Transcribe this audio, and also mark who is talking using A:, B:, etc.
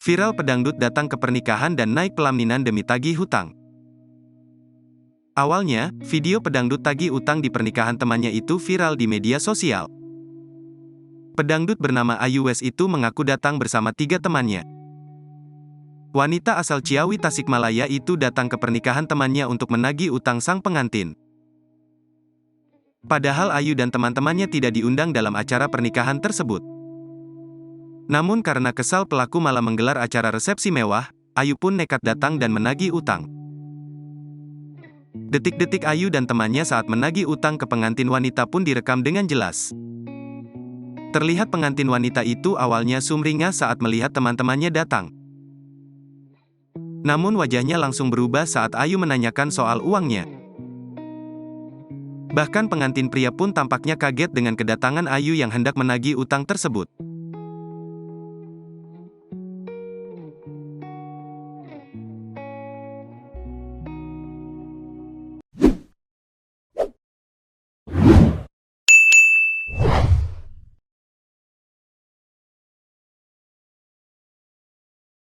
A: Viral pedangdut datang ke pernikahan dan naik pelaminan demi tagih hutang. Awalnya, video pedangdut tagih utang di pernikahan temannya itu viral di media sosial. Pedangdut bernama Ayu Wes itu mengaku datang bersama 3 temannya. Wanita asal Ciawi Tasikmalaya itu datang ke pernikahan temannya untuk menagih utang sang pengantin. Padahal Ayu dan teman-temannya tidak diundang dalam acara pernikahan tersebut. Namun karena kesal pelaku malah menggelar acara resepsi mewah, Ayu pun nekat datang dan menagih utang. Detik-detik Ayu dan temannya saat menagih utang ke pengantin wanita pun direkam dengan jelas. Terlihat pengantin wanita itu awalnya sumringah saat melihat teman-temannya datang. Namun wajahnya langsung berubah saat Ayu menanyakan soal uangnya. Bahkan pengantin pria pun tampaknya kaget dengan kedatangan Ayu yang hendak menagih utang tersebut.